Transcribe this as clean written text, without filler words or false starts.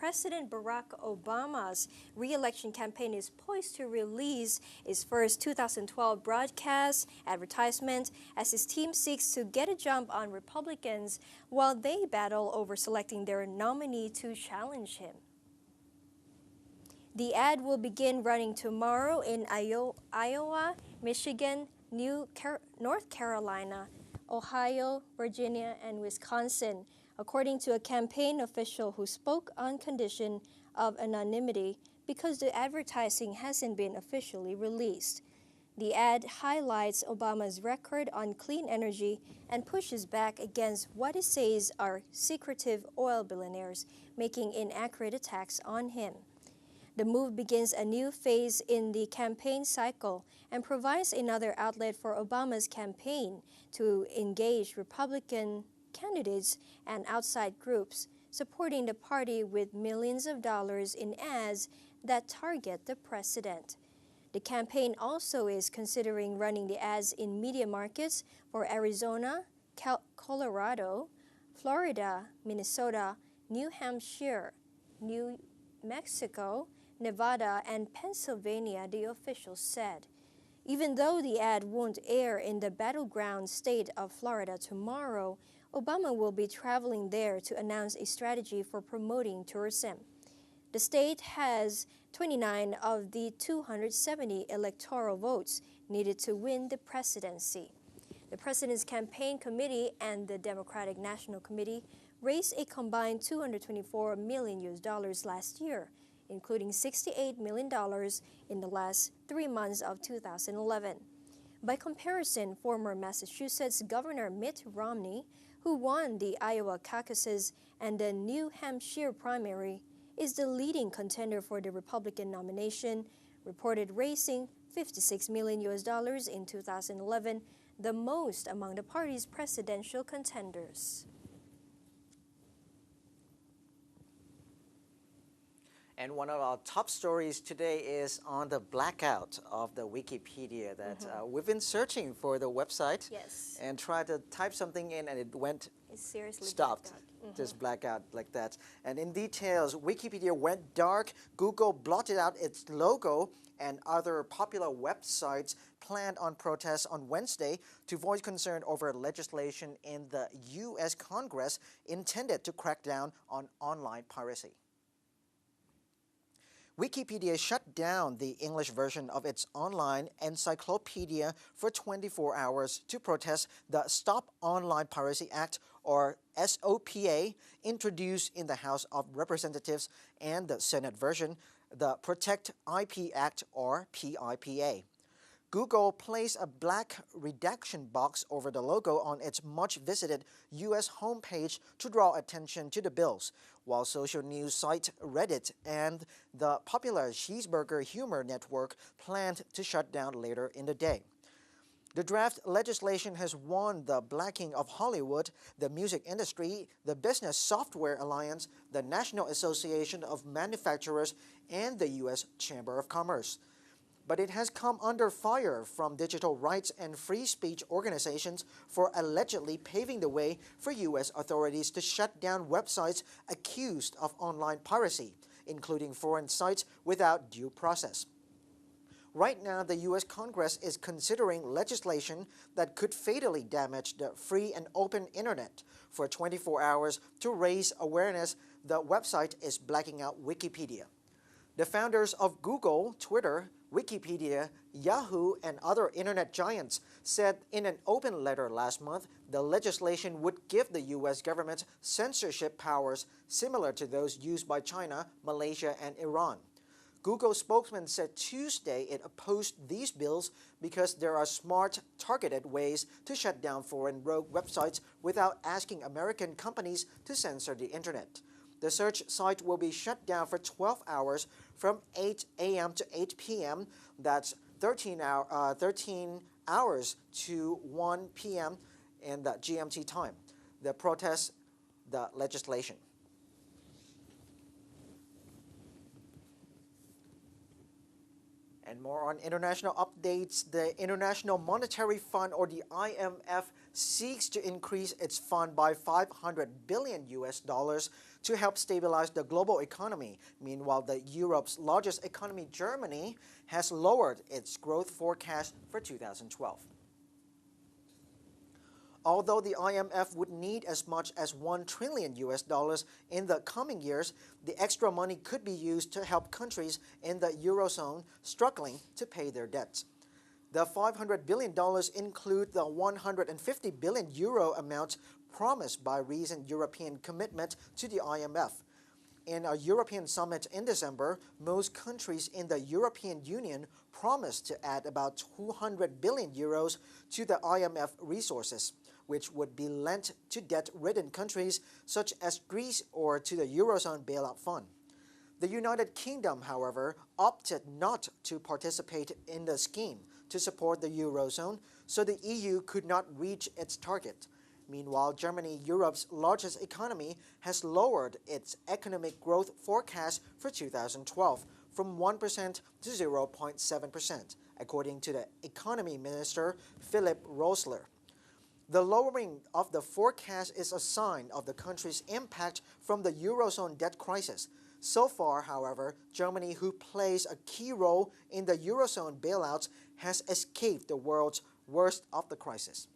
President Barack Obama's re-election campaign is poised to release its first 2012 broadcast advertisement as his team seeks to get a jump on Republicans while they battle over selecting their nominee to challenge him. The ad will begin running tomorrow in Iowa, Michigan, North Carolina, Ohio, Virginia, and Wisconsin, according to a campaign official who spoke on condition of anonymity because the advertising hasn't been officially released. The ad highlights Obama's record on clean energy and pushes back against what it says are secretive oil billionaires making inaccurate attacks on him. The move begins a new phase in the campaign cycle and provides another outlet for Obama's campaign to engage Republican candidates and outside groups supporting the party with millions of dollars in ads that target the president. The campaign also is considering running the ads in media markets for Arizona, Colorado, Florida, Minnesota, New Hampshire, New Mexico, Nevada, and Pennsylvania, the officials said. Even though the ad won't air in the battleground state of Florida tomorrow, Obama will be traveling there to announce a strategy for promoting tourism. The state has 29 of the 270 electoral votes needed to win the presidency. The president's campaign committee and the Democratic National Committee raised a combined $224 million last year, including $68 million in the last 3 months of 2011. By comparison, former Massachusetts Governor Mitt Romney, who won the Iowa caucuses and the New Hampshire primary, is the leading contender for the Republican nomination, reported raising $56 million in 2011, the most among the party's presidential contenders. And one of our top stories today is on the blackout of the Wikipedia that we've been searching for the website and tried to type something in and it went stopped. Just blackout like that. And in details, Wikipedia went dark, Google blotted out its logo, and other popular websites planned on protests on Wednesday to voice concern over legislation in the U.S. Congress intended to crack down on online piracy. Wikipedia shut down the English version of its online encyclopedia for 24 hours to protest the Stop Online Piracy Act, or SOPA, introduced in the House of Representatives, and the Senate version, the Protect IP Act, or PIPA. Google placed a black redaction box over the logo on its much-visited U.S. homepage to draw attention to the bills, while social news site Reddit and the popular Cheeseburger Humor Network planned to shut down later in the day. The draft legislation has won the backing of Hollywood, the music industry, the Business Software Alliance, the National Association of Manufacturers, and the U.S. Chamber of Commerce. But it has come under fire from digital rights and free speech organizations for allegedly paving the way for U.S. authorities to shut down websites accused of online piracy, including foreign sites without due process. Right now, the U.S. Congress is considering legislation that could fatally damage the free and open internet. For 24 hours to raise awareness, the website is blacking out Wikipedia. The founders of Google, Twitter, Wikipedia, Yahoo, and other internet giants said in an open letter last month the legislation would give the U.S. government censorship powers similar to those used by China, Malaysia, and Iran. Google spokesman said Tuesday it opposed these bills because there are smart, targeted ways to shut down foreign rogue websites without asking American companies to censor the internet. The search site will be shut down for 12 hours from 8 a.m. to 8 p.m. That's 13 hours to 1 p.m. in the GMT time. The protest the legislation. And more on international updates. The International Monetary Fund, or the IMF, seeks to increase its fund by 500 billion US dollars to help stabilize the global economy. Meanwhile, the Europe's largest economy, Germany, has lowered its growth forecast for 2012. Although the IMF would need as much as 1 trillion US dollars in the coming years, the extra money could be used to help countries in the Eurozone struggling to pay their debts. The $500 billion include the 150 billion euro amount promised by recent European commitment to the IMF. In a European summit in December, most countries in the European Union promised to add about 200 billion euros to the IMF resources, which would be lent to debt-ridden countries such as Greece or to the Eurozone bailout fund. The United Kingdom, however, opted not to participate in the scheme to support the Eurozone, so the EU could not reach its target. Meanwhile, Germany, Europe's largest economy, has lowered its economic growth forecast for 2012 from 1% to 0.7%, according to the economy minister Philipp Rösler. The lowering of the forecast is a sign of the country's impact from the Eurozone debt crisis. So far, however, Germany, who plays a key role in the Eurozone bailouts, has escaped the world's worst of the crisis.